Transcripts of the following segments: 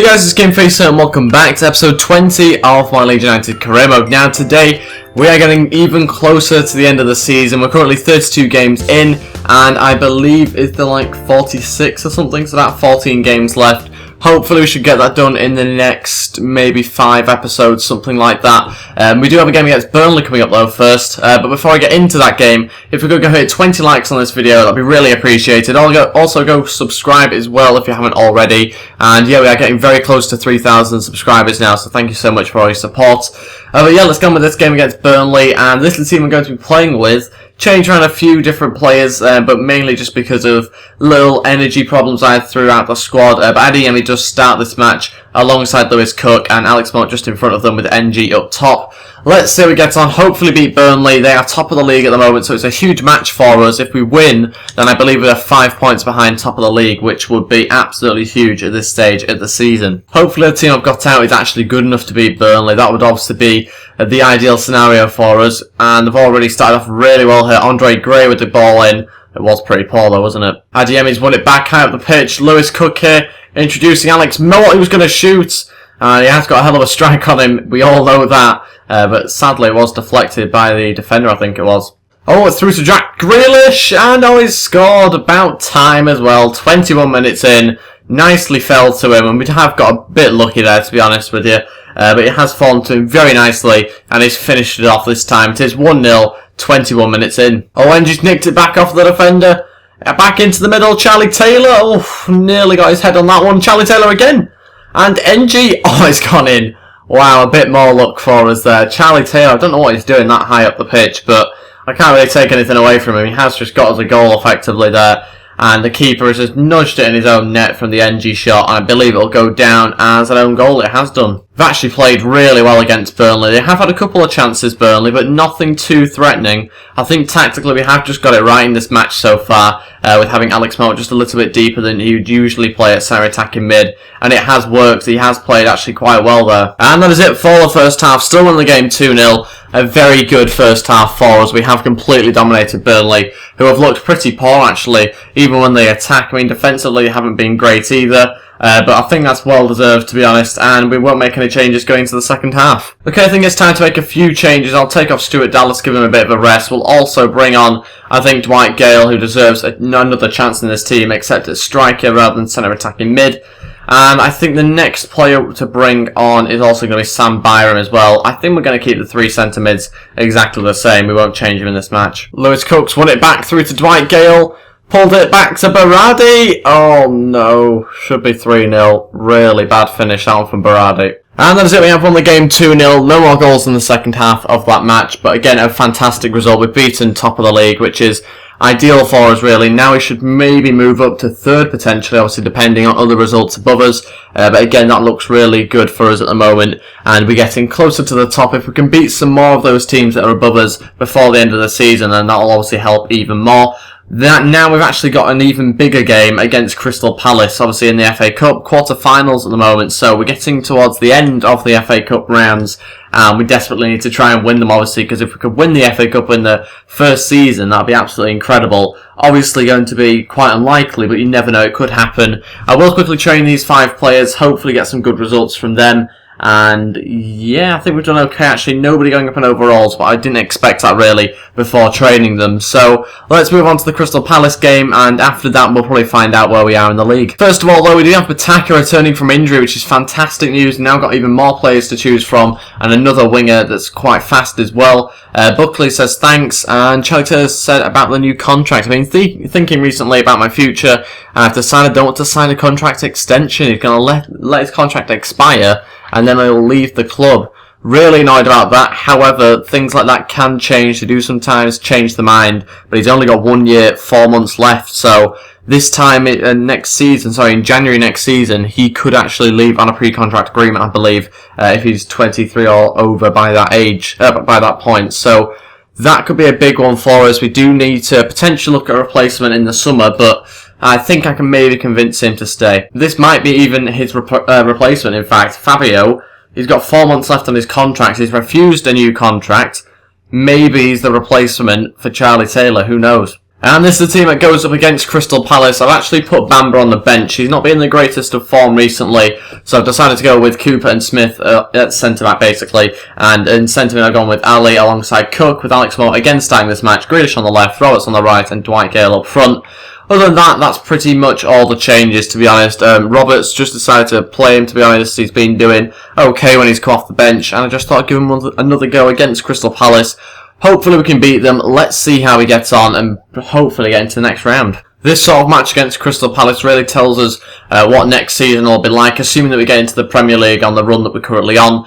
guys, it's GameFacer and welcome back to episode 20 of my Leeds United career mode. Now today, we are getting even closer to the end of the season. We're currently 32 games in, and I believe it's the like 46 or something, so about 14 games left. Hopefully we should get that done in the next maybe 5 episodes, something like that. We do have a game against Burnley coming up though first, but before I get into that game, if we could go hit 20 likes on this video, that'd be really appreciated. Also go subscribe as well if you haven't already, and yeah, we are getting very close to 3,000 subscribers now, so thank you so much for all your support. But yeah, let's go on with this game against Burnley, and this is the team I'm going to be playing with. Changed around a few different players, but mainly just because of little energy problems I had throughout the squad. But Adeyemi does start this match alongside Lewis Cook and Alex Mott just in front of them with NG up top. Let's see how we get on. Hopefully beat Burnley. They are top of the league at the moment, so it's a huge match for us. If we win, then I believe we are 5 points behind top of the league, which would be absolutely huge at this stage of the season. Hopefully the team I've got out is actually good enough to beat Burnley. That would obviously be the ideal scenario for us, and they've already started off really well here. Andre Gray with the ball in. It was pretty poor though, wasn't it? Adeyemi's won it back high up the pitch. Lewis Cook here introducing Alex Mott. He was going to shoot, and he has got a hell of a strike on him. We all know that, but sadly it was deflected by the defender, I think it was. Oh, it's through to Jack Grealish, and oh, he's scored. About time as well. 21 minutes in. Nicely fell to him, and we have got a bit lucky there, to be honest with you. But it has fallen to him very nicely, and he's finished it off this time. It is 1-0, 21 minutes in. Oh, and just nicked it back off the defender. Back into the middle, Charlie Taylor. Oh, nearly got his head on that one. Charlie Taylor again. And NG, oh, it's gone in. Wow, a bit more luck for us there. Charlie Taylor, I don't know what he's doing that high up the pitch, but I can't really take anything away from him. He has just got us a goal effectively there. And the keeper has just nudged it in his own net from the NG shot, and I believe it'll go down as an own goal. It has done. They've actually played really well against Burnley. They have had a couple of chances, Burnley, but nothing too threatening. I think tactically we have just got it right in this match so far, with having Alex Mott just a little bit deeper than he would usually play at centre attacking mid, and it has worked. He has played actually quite well there. And that is it for the first half. Still won the game 2-0. A very good first half for us. We have completely dominated Burnley, who have looked pretty poor actually, even when they attack. I mean, defensively they haven't been great either. But I think that's well deserved, to be honest, and we won't make any changes going into the second half. Okay, I think it's time to make a few changes. I'll take off Stuart Dallas, give him a bit of a rest. We'll also bring on, I think, Dwight Gale, who deserves another chance in this team, except as striker rather than centre attacking mid. And I think the next player to bring on is also going to be Sam Byram as well. I think we're going to keep the 3 centre mids exactly the same. We won't change them in this match. Lewis Cook's won it back through to Dwight Gale. Pulled it back to Berardi. Oh no. Should be 3-0. Really bad finish out from Berardi. And that is it. We have won the game 2-0. No more goals in the second half of that match. But again, a fantastic result. We've beaten top of the league, which is ideal for us really. Now we should maybe move up to 3rd potentially, obviously depending on other results above us. But again, that looks really good for us at the moment. And we're getting closer to the top. If we can beat some more of those teams that are above us before the end of the season, then that will obviously help even more. Now we've actually got an even bigger game against Crystal Palace, obviously in the FA Cup quarter-finals at the moment, so we're getting towards the end of the FA Cup rounds, and we desperately need to try and win them, obviously, because if we could win the FA Cup in the first season, that'd be absolutely incredible. Obviously going to be quite unlikely, but you never know, it could happen. I will quickly train these 5 players, hopefully get some good results from them. And yeah, I think we've done okay actually. Nobody going up in overalls, but I didn't expect that really before training them. So let's move on to the Crystal Palace game, and after that we'll probably find out where we are in the league. First of all though, we do have Pataka returning from injury, which is fantastic news. Now got even more players to choose from, and another winger that's quite fast as well. Buckley says thanks, and Charlie Taylor said about the new contract. I've been thinking recently about my future, and I've decided I don't want to sign a contract extension. He's going to let his contract expire, and then he'll leave the club. Really annoyed about that. However, things like that can change. They do sometimes change the mind, but he's only got 1 year, 4 months left, so this time in January next season, he could actually leave on a pre-contract agreement, I believe, if he's 23 or over by that age, by that point. So that could be a big one for us. We do need to potentially look at a replacement in the summer, but I think I can maybe convince him to stay. This might be even his replacement, in fact. Fabio, he's got 4 months left on his contract. He's refused a new contract. Maybe he's the replacement for Charlie Taylor, who knows. And this is the team that goes up against Crystal Palace. I've actually put Bamba on the bench. He's not been the greatest of form recently, so I've decided to go with Cooper and Smith at centre-back, basically. And in centre-mid, I've gone with Ali alongside Cook, with Alex Moore again starting this match. Grealish on the left, Roberts on the right, and Dwight Gale up front. Other than that, that's pretty much all the changes, to be honest. Roberts just decided to play him, to be honest. He's been doing okay when he's come off the bench, and I just thought I'd give him another go against Crystal Palace. Hopefully we can beat them. Let's see how he gets on and hopefully get into the next round. This sort of match against Crystal Palace really tells us what next season will be like, assuming that we get into the Premier League on the run that we're currently on.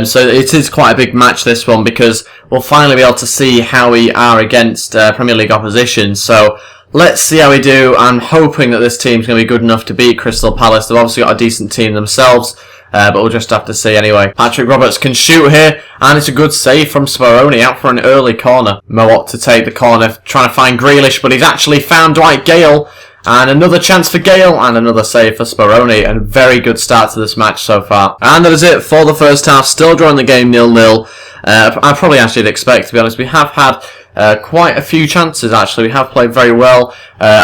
So it is quite a big match, this one, because we'll finally be able to see how we are against Premier League opposition. So let's see how we do. I'm hoping that this team's going to be good enough to beat Crystal Palace. They've obviously got a decent team themselves. But we'll just have to see anyway. Patrick Roberts can shoot here, and it's a good save from Speroni out for an early corner. Moat to take the corner, trying to find Grealish, but he's actually found Dwight Gale. And another chance for Gale, and another save for Speroni. And a very good start to this match so far. And that is it for the first half. Still drawing the game 0-0. I probably actually expect, to be honest. We have had quite a few chances, actually. We have played very well.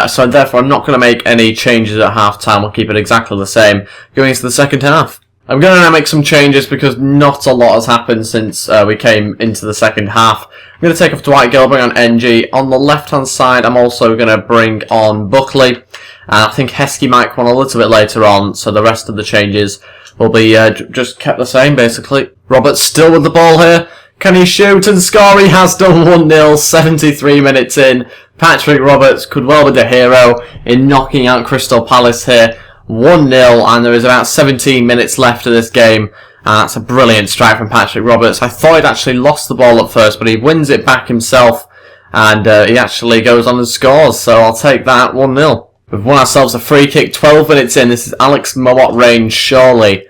So therefore, I'm not going to make any changes at half-time. We'll keep it exactly the same going into the second half. I'm going to now make some changes because not a lot has happened since we came into the second half. I'm going to take off Dwight Gale, bring on NG. On the left-hand side, I'm also going to bring on Buckley. I think Heskey might come on a little bit later on, so the rest of the changes will be just kept the same, basically. Roberts still with the ball here. Can he shoot and score? He has done 1-0, 73 minutes in. Patrick Roberts could well be the hero in knocking out Crystal Palace here. 1-0, and there is about 17 minutes left of this game, and that's a brilliant strike from Patrick Roberts. I thought he'd actually lost the ball at first, but he wins it back himself, and he actually goes on and scores, so I'll take that 1-0. We've won ourselves a free kick, 12 minutes in. This is Alex Moat range, surely.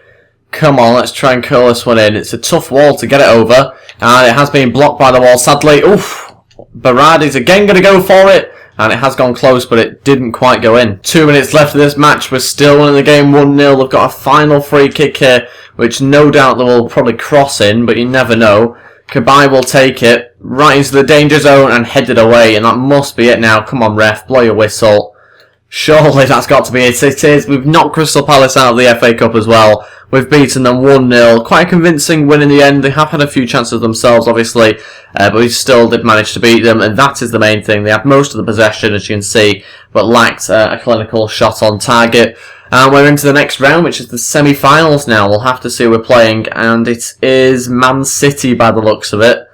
Come on, let's try and curl this one in. It's a tough wall to get it over, and it has been blocked by the wall, sadly. Oof! Berardi's again going to go for it. And it has gone close, but it didn't quite go in. 2 minutes left of this match. We're still winning the game 1-0. They've got a final free kick here, which no doubt they will probably cross in, but you never know. Kabai will take it right into the danger zone and head it away, and that must be it now. Come on, ref, blow your whistle. Surely that's got to be it. It is. We've knocked Crystal Palace out of the FA Cup as well. We've beaten them 1-0. Quite a convincing win in the end. They have had a few chances themselves, obviously, but we still did manage to beat them, and that is the main thing. They had most of the possession, as you can see, but lacked a clinical shot on target. And we're into the next round, which is the semi-finals now. We'll have to see who we're playing, and it is Man City by the looks of it.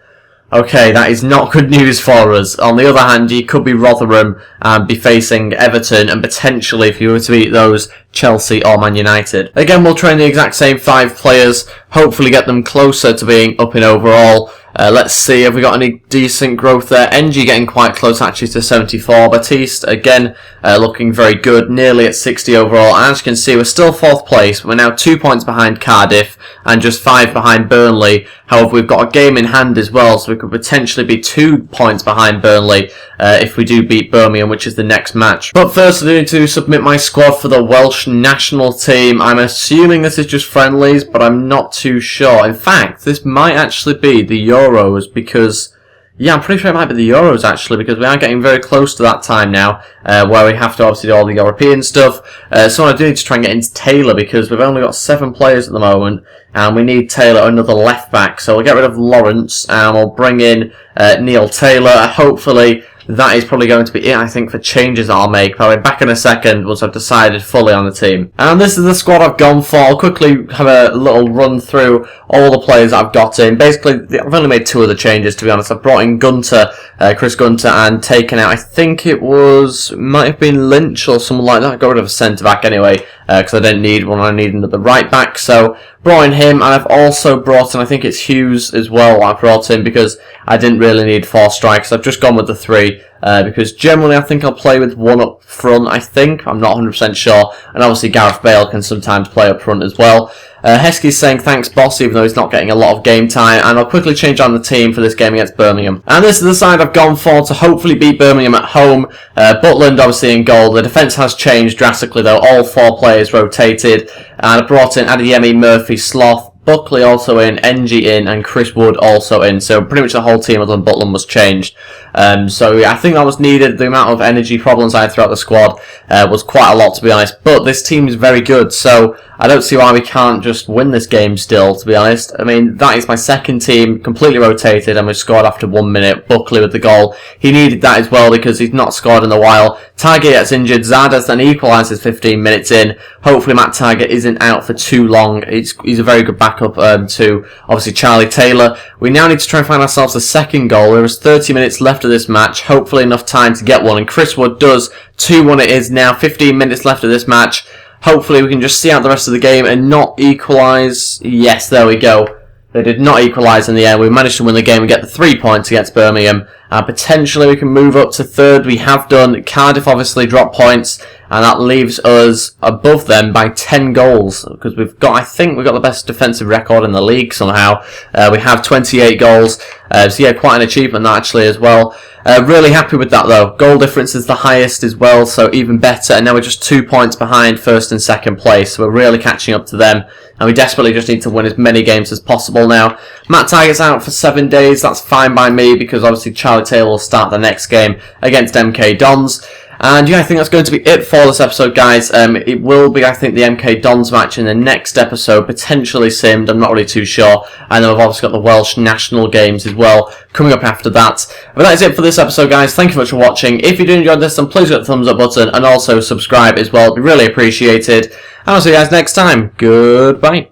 Okay, that is not good news for us. On the other hand, you could be Rotherham and be facing Everton, and potentially, if you were to beat those, Chelsea or Man United. Again, we'll train the exact same 5 players, hopefully get them closer to being up in overall. Let's see, have we got any decent growth there? NG getting quite close actually to 74. Batiste, again, looking very good, nearly at 60 overall. And as you can see, we're still 4th place, but we're now 2 points behind Cardiff and just 5 behind Burnley. However, we've got a game in hand as well, so we could potentially be 2 points behind Burnley if we do beat Birmingham, which is the next match. But first, I need to submit my squad for the Welsh national team. I'm assuming this is just friendlies, but I'm not too sure. In fact, this might actually be the Euros, because yeah, I'm pretty sure it might be the Euros actually, because we are getting very close to that time now, where we have to obviously do all the European stuff. So I do need to try and get into Taylor, because we've only got 7 players at the moment, and we need Taylor, another left back. So we'll get rid of Lawrence, and we'll bring in Neil Taylor. Hopefully that is probably going to be it, I think, for changes that I'll make. But I'll be back in a second once I've decided fully on the team. And this is the squad I've gone for. I'll quickly have a little run through all the players I've got in. Basically, I've only made 2 of the changes, to be honest. I've brought in Gunter, Chris Gunter, and taken out, I think it might have been Lynch or someone like that. I got rid of a centre-back anyway, because I didn't need one. I needed another right-back. So brought in him, and I've also brought in, I think it's Hughes as well, I brought in, because I didn't really need 4 strikers. I've just gone with the 3, because generally I think I'll play with 1 up front, I think. I'm not 100% sure. And obviously Gareth Bale can sometimes play up front as well. Heskey's saying thanks boss, even though he's not getting a lot of game time, and I'll quickly change on the team for this game against Birmingham. And this is the side I've gone for to hopefully beat Birmingham at home. Butland obviously in goal. The defence has changed drastically though, all 4 players rotated, and I brought in Adeyemi, Murphy, Sloth, Buckley also in, NG in, and Chris Wood also in. So pretty much the whole team other than Butland was changed. So yeah, I think that was needed. The amount of energy problems I had throughout the squad was quite a lot, to be honest. But this team is very good, so I don't see why we can't just win this game still, to be honest. I mean, that is my second team, completely rotated, and we scored after 1 minute. Buckley with the goal. He needed that as well because he's not scored in a while. Target gets injured. Zardes then equalises 15 minutes in. Hopefully Matt Target isn't out for too long. He's a very good backup to, obviously, Charlie Taylor. We now need to try and find ourselves a second goal. There is 30 minutes left of this match. Hopefully enough time to get one. And Chris Wood does. 2-1 it is now. 15 minutes left of this match. Hopefully we can just see out the rest of the game and not equalise. Yes, there we go. They did not equalise in the end. We managed to win the game and get the 3 points against Birmingham. Potentially we can move up to third. We have done. Cardiff obviously dropped points, and that leaves us above them by 10 goals. Because I think we've got the best defensive record in the league somehow. We have 28 goals. So yeah, quite an achievement actually as well. Really happy with that though. Goal difference is the highest as well, so even better. And now we're just 2 points behind first and second place, so we're really catching up to them. And we desperately just need to win as many games as possible now. Matt Target's out for 7 days. That's fine by me because obviously Charlie Taylor will start the next game against MK Dons. And yeah, I think that's going to be it for this episode, guys. It will be, I think, the MK Dons match in the next episode, potentially simmed. I'm not really too sure. And then we've obviously got the Welsh national games as well coming up after that. But that is it for this episode, guys. Thank you very much for watching. If you did enjoy this, then please hit the thumbs up button and also subscribe as well. It'd be really appreciated. And I'll see you guys next time. Goodbye.